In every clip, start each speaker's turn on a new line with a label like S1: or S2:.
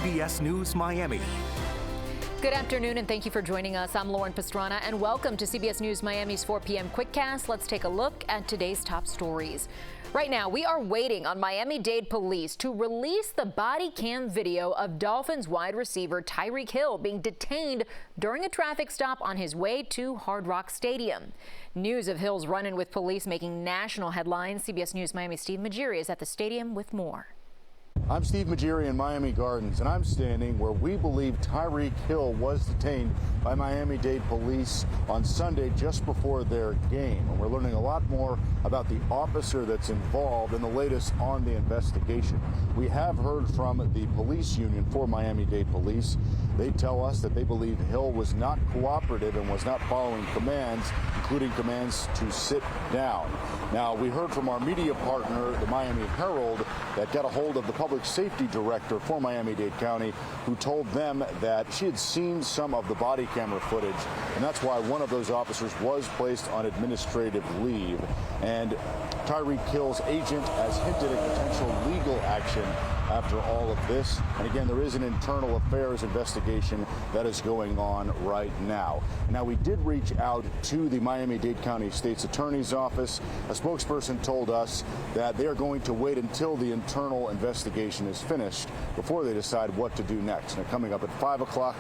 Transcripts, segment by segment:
S1: CBS News Miami.
S2: Good afternoon and thank you for joining us. I'm Lauren Pastrana and welcome to CBS News Miami's 4 p.m. Quickcast. Let's take a look at today's top stories. Right now, we are waiting on Miami-Dade police to release the body cam video of Dolphins wide receiver Tyreek Hill being detained during a traffic stop on his way to Hard Rock Stadium. News of Hill's run-in with police making national headlines. CBS News Miami's Steve Majiri is at the stadium with more.
S3: I'm Steve Majiri in Miami Gardens, and I'm standing where we believe Tyreek Hill was detained by Miami-Dade police on Sunday just before their game. And we're learning a lot more about the officer that's involved and the latest on the investigation. We have heard from the police union for Miami-Dade police. They tell us that they believe Hill was not cooperative and was not following commands, including commands to sit down. Now, we heard from our media partner, the Miami Herald, that got a hold of the public safety director for Miami-Dade County, who told them that she had seen some of the body camera footage, and that's why one of those officers was placed on administrative leave. And Tyreek Hill's agent has hinted at potential legal action after all of this. And again, there is an internal affairs investigation that is going on right now. Now, we did reach out to the Miami-Dade County State's Attorney's Office. A spokesperson told us that they are going to wait until the internal investigation is finished before they decide what to do next. Now, coming up at 5 o'clock,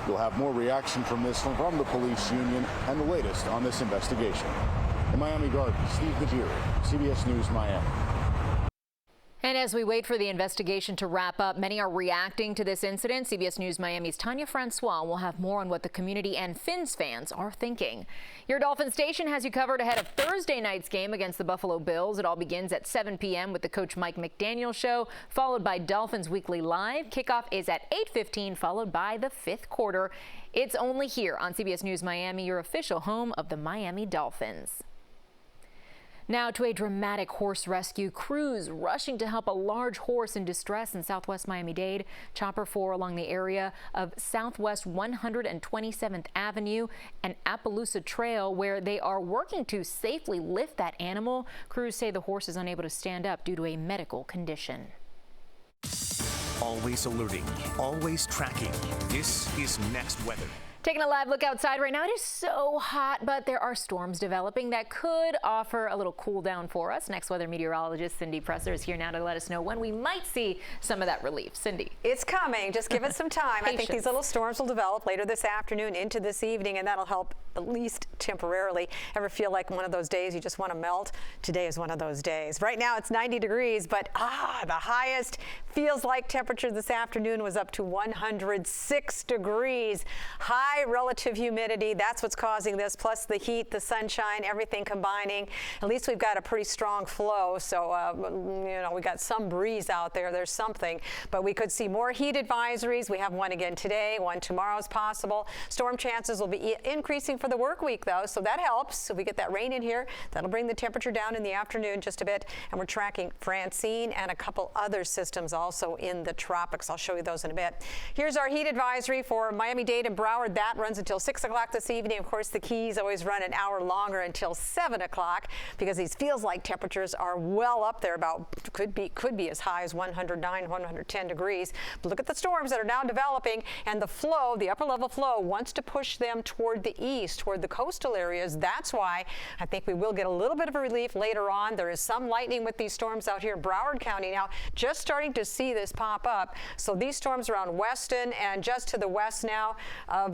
S3: you'll have more reaction from this from the police union and the latest on this investigation. In Miami Gardens, Steve Majiri, CBS News Miami.
S2: And as we wait for the investigation to wrap up, many are reacting to this incident. CBS News Miami's Tanya Francois will have more on what the community and Fins fans are thinking. Your Dolphin station has you covered ahead of Thursday night's game against the Buffalo Bills. It all begins at 7 p.m. with the Coach Mike McDaniel Show, followed by Dolphins Weekly Live. Kickoff is at 8:15, followed by the fifth quarter. It's only here on CBS News Miami, your official home of the Miami Dolphins. Now to a dramatic horse rescue. Crews rushing to help a large horse in distress in southwest Miami-Dade. Chopper 4 along the area of Southwest 127th Avenue and Appaloosa Trail, where they are working to safely lift that animal. Crews say the horse is unable to stand up due to a medical condition.
S1: Always alerting, always tracking. This is Next Weather.
S2: Taking a live look outside right now. It is so hot, but there are storms developing that could offer a little cool down for us. Next weather meteorologist Cindy Presser is here now to let us know when we might see some of that relief. Cindy.
S4: It's coming. Just give it some time. I think these little storms will develop later this afternoon into this evening, and that'll help at least temporarily. Ever feel like one of those days you just want to melt? Today is one of those days. Right now it's 90 degrees, but the highest feels like temperature this afternoon was up to 106 degrees. High relative humidity, that's what's causing this, plus the heat, the sunshine, everything combining. At least we've got a pretty strong flow, so we got some breeze out there. There's something, but we could see more heat advisories. We have one again today, one tomorrow is possible. Storm chances will be increasing for the work week, though, so that helps. If we get that rain in here, that'll bring the temperature down in the afternoon just a bit, and we're tracking Francine and a couple other systems also in the tropics. I'll show you those in a bit. Here's our heat advisory for Miami-Dade and Broward. That runs until 6 o'clock this evening. Of course, the Keys always run an hour longer until 7 o'clock because these feels like temperatures are well up there, about could be as high as 109, 110 degrees. But look at the storms that are now developing, and the flow, the upper level flow, wants to push them toward the east, toward the coastal areas. That's why I think we will get a little bit of a relief later on. There is some lightning with these storms out here in Broward County now, just starting to see this pop up. So these storms around Weston and just to the west now of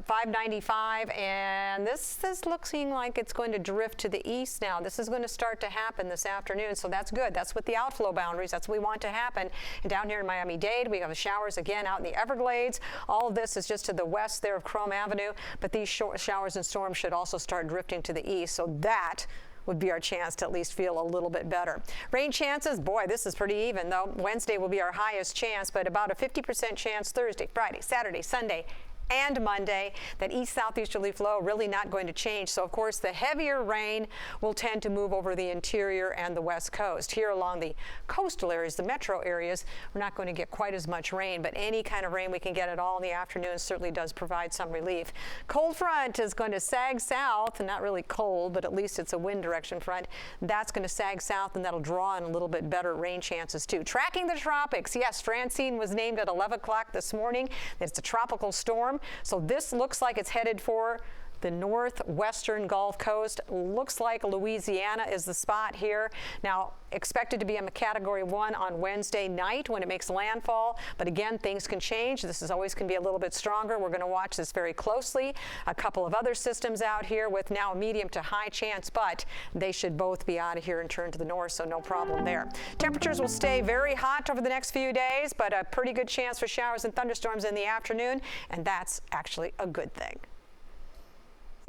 S4: 595, and this is looking like it's going to drift to the east now. This is going to start to happen this afternoon, so that's good. That's with the outflow boundaries. That's what we want to happen. And down here in Miami-Dade, we have showers again out in the Everglades. All of this is just to the west there of Chrome Avenue, but these showers and storms should also start drifting to the east, so that would be our chance to at least feel a little bit better. Rain chances, boy, this is pretty even, though. Wednesday will be our highest chance, but about a 50% chance Thursday, Friday, Saturday, Sunday, and Monday. That east-southeasterly flow really not going to change. So, of course, the heavier rain will tend to move over the interior and the west coast. Here along the coastal areas, the metro areas, we're not going to get quite as much rain, but any kind of rain we can get at all in the afternoon certainly does provide some relief. Cold front is going to sag south, and not really cold, but at least it's a wind direction front. That's going to sag south, and that'll draw in a little bit better rain chances too. Tracking the tropics, yes, Francine was named at 11 o'clock this morning. It's a tropical storm, so this looks like it's headed for the northwestern Gulf Coast. Looks like Louisiana is the spot here. Now, expected to be a Category 1 on Wednesday night when it makes landfall. But again, things can change. This is always going to be a little bit stronger. We're going to watch this very closely. A couple of other systems out here with now a medium to high chance, but they should both be out of here and turn to the north, so no problem there. Temperatures will stay very hot over the next few days, but a pretty good chance for showers and thunderstorms in the afternoon, and that's actually a good thing.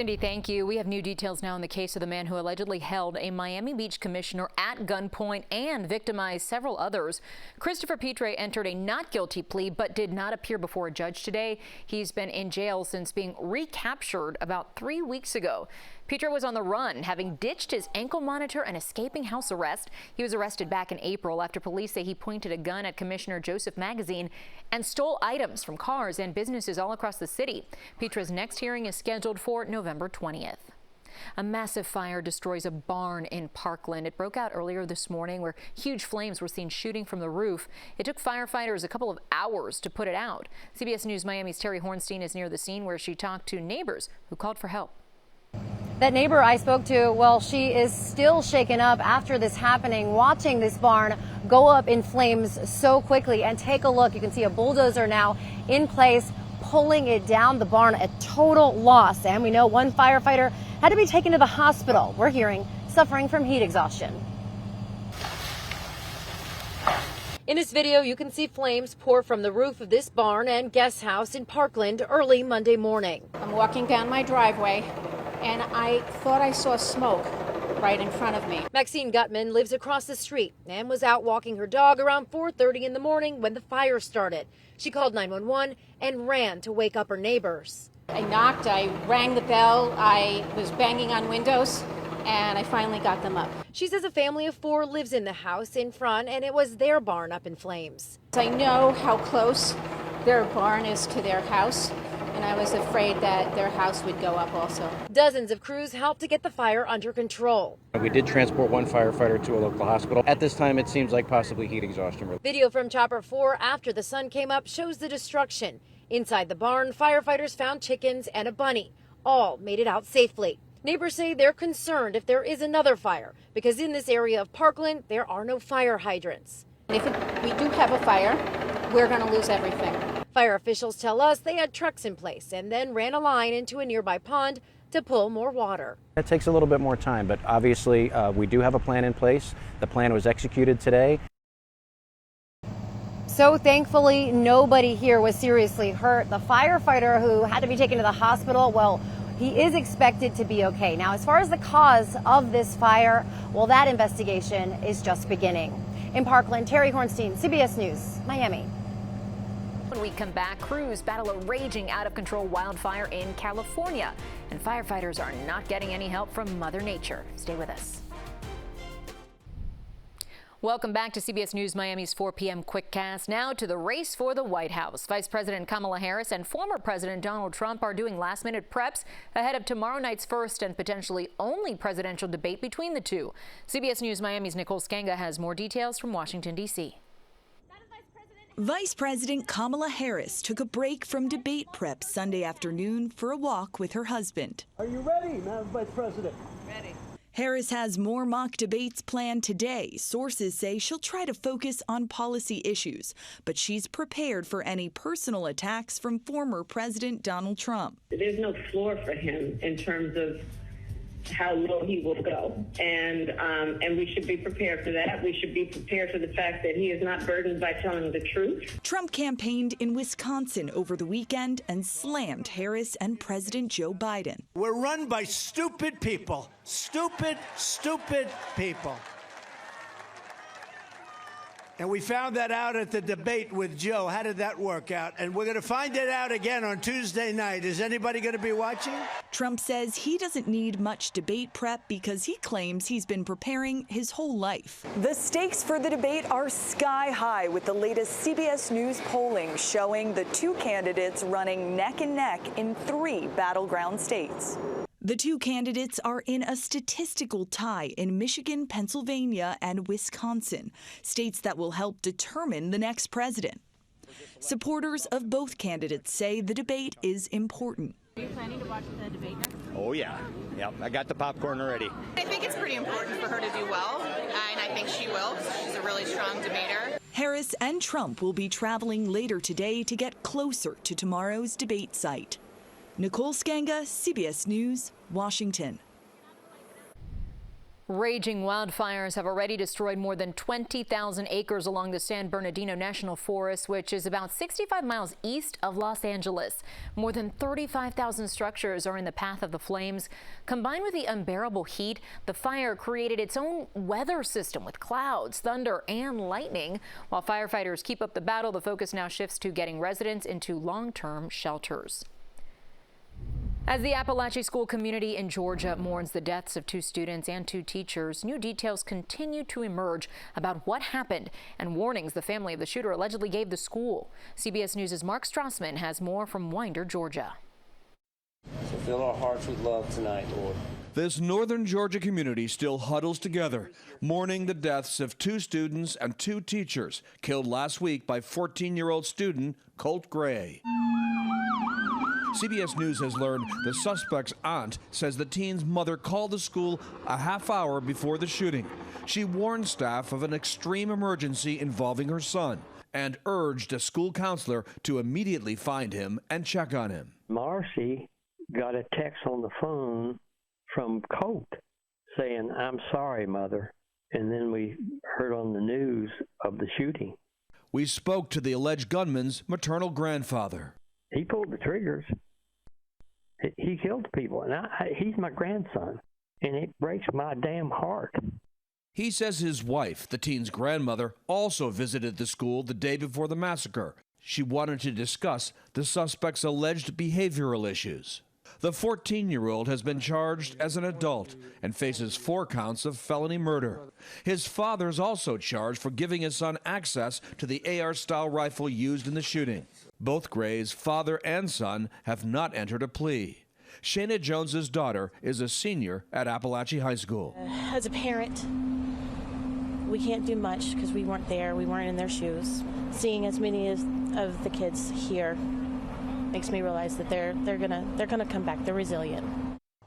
S2: Cindy, thank you. We have new details now in the case of the man who allegedly held a Miami Beach commissioner at gunpoint and victimized several others. Christopher Petra entered a not guilty plea but did not appear before a judge today. He's been in jail since being recaptured about 3 weeks ago. Petra was on the run, having ditched his ankle monitor and escaping house arrest. He was arrested back in April after police say he pointed a gun at Commissioner Joseph Magazine and stole items from cars and businesses all across the city. Petra's next hearing is scheduled for November 20th. A massive fire destroys a barn in Parkland. It broke out earlier this morning where huge flames were seen shooting from the roof. It took firefighters a couple of hours to put it out. CBS News Miami's Terry Hornstein is near the scene where she talked to neighbors who called for help.
S5: That neighbor I spoke to, well, she is still shaken up after this happening, watching this barn go up in flames so quickly. And take a look. You can see a bulldozer now in place, pulling it down. The barn a total loss. And we know one firefighter had to be taken to the hospital. We're hearing suffering from heat exhaustion. In this video, you can see flames pour from the roof of this barn and guest house in Parkland early Monday morning.
S6: I'm walking down my driveway, and I thought I saw smoke right in front of me.
S5: Maxine Gutman lives across the street and was out walking her dog around 4:30 in the morning when the fire started. She called 911 and ran to wake up her neighbors.
S6: I knocked, I rang the bell, I was banging on windows, and I finally got them up.
S5: She says a family of 4 lives in the house in front, and it was their barn up in flames.
S6: I know how close their barn is to their house, and I was afraid that their house would go up also.
S5: Dozens of crews helped to get the fire under control.
S7: We did transport one firefighter to a local hospital. At this time, it seems like possibly heat exhaustion.
S5: Video from Chopper 4 after the sun came up shows the destruction. Inside the barn, firefighters found chickens and a bunny. All made it out safely. Neighbors say they're concerned if there is another fire because in this area of Parkland, there are no fire hydrants.
S6: If we do have a fire, we're going to lose everything.
S5: Fire officials tell us they had trucks in place and then ran a line into a nearby pond to pull more water.
S7: It takes a little bit more time, but obviously we do have a plan in place. The plan was executed today.
S5: So thankfully, nobody here was seriously hurt. The firefighter who had to be taken to the hospital, well, he is expected to be okay. Now, as far as the cause of this fire, well, that investigation is just beginning. In Parkland, Terry Hornstein, CBS News, Miami.
S2: When we come back, crews battle a raging out-of-control wildfire in California, and firefighters are not getting any help from Mother Nature. Stay with us. Welcome back to CBS News Miami's 4 p.m. Quickcast. Now to the race for the White House. Vice President Kamala Harris and former President Donald Trump are doing last-minute preps ahead of tomorrow night's first and potentially only presidential debate between the two. CBS News Miami's Nicole Skanga has more details from Washington, D.C.
S8: Vice President Kamala Harris took a break from debate prep Sunday afternoon for a walk with her husband.
S9: Are you ready, Madam Vice President?
S8: Ready. Harris has more mock debates planned today. Sources say she'll try to focus on policy issues, but she's prepared for any personal attacks from former President Donald Trump.
S10: There's no floor for him in terms of how low he will go, and we should be prepared for that. We should be prepared for the fact that he is not burdened by telling the truth.
S8: Trump campaigned in Wisconsin over the weekend and slammed Harris and President Joe Biden.
S9: We're run by stupid people. Stupid people. And we found that out at the debate with Joe. How did that work out? And we're going to find it out again on Tuesday night. Is anybody going to be watching?
S8: Trump says he doesn't need much debate prep because he claims he's been preparing his whole life.
S11: The stakes for the debate are sky high, with the latest CBS News polling showing the two candidates running neck and neck in 3 battleground states.
S8: The two candidates are in a statistical tie in Michigan, Pennsylvania, and Wisconsin, states that will help determine the next president. Supporters of both candidates say the debate is important.
S12: Are you planning to watch the debate next?
S13: Oh, yeah. Yep, I got the popcorn already.
S14: I think it's pretty important for her to do well, and I think she will. She's a really strong debater.
S8: Harris and Trump will be traveling later today to get closer to tomorrow's debate site. Nicole Skanga, CBS News, Washington.
S2: Raging wildfires have already destroyed more than 20,000 acres along the San Bernardino National Forest, which is about 65 miles east of Los Angeles. More than 35,000 structures are in the path of the flames. Combined with the unbearable heat, the fire created its own weather system with clouds, thunder, and lightning. While firefighters keep up the battle, the focus now shifts to getting residents into long-term shelters. As the Appalachia school community in Georgia mourns the deaths of 2 students and 2 teachers, new details continue to emerge about what happened and warnings the family of the shooter allegedly gave the school. CBS News' Mark Strassman has more from Winder, Georgia.
S15: So fill our hearts with love tonight, Lord.
S16: This northern Georgia community still huddles together, mourning the deaths of 2 students and 2 teachers killed last week by 14-year-old student Colt Gray. CBS News has learned the suspect's aunt says the teen's mother called the school a half hour before the shooting. She warned staff of an extreme emergency involving her son and urged a school counselor to immediately find him and check on him.
S17: Marcy got a text on the phone from Colt saying, "I'm sorry, Mother." And then we heard on the news of the shooting.
S16: We spoke to the alleged gunman's maternal grandfather.
S17: He pulled the triggers. He killed people, and he's my grandson, and it breaks my damn heart.
S16: He says his wife, the teen's grandmother, also visited the school the day before the massacre. She wanted to discuss the suspect's alleged behavioral issues. The 14-year-old has been charged as an adult and faces 4 counts of felony murder. His father's also charged for giving his son access to the AR-style rifle used in the shooting. Both Gray's father and son have not entered a plea. Shayna Jones's daughter is a senior at Appalachia High School.
S18: As a parent, we can't do much because we weren't there. We weren't in their shoes. Seeing as many of the kids here makes me realize that they're gonna come back. They're resilient.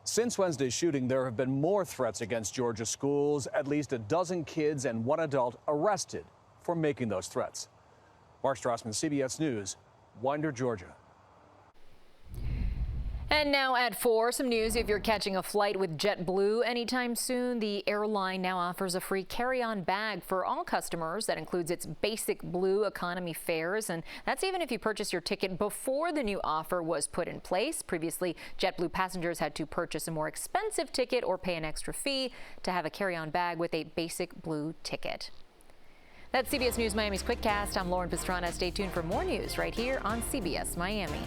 S19: Since Wednesday's shooting, there have been more threats against Georgia schools. At least a dozen kids and 1 adult arrested for making those threats. Mark Strassman, CBS News, Winder, Georgia.
S2: And now at 4, some news. If you're catching a flight with JetBlue anytime soon, the airline now offers a free carry-on bag for all customers. That includes its basic Blue economy fares, and that's even if you purchase your ticket before the new offer was put in place. Previously, JetBlue passengers had to purchase a more expensive ticket or pay an extra fee to have a carry-on bag with a basic Blue ticket. That's CBS News Miami's Quickcast. I'm Lauren Pastrana. Stay tuned for more news right here on CBS Miami.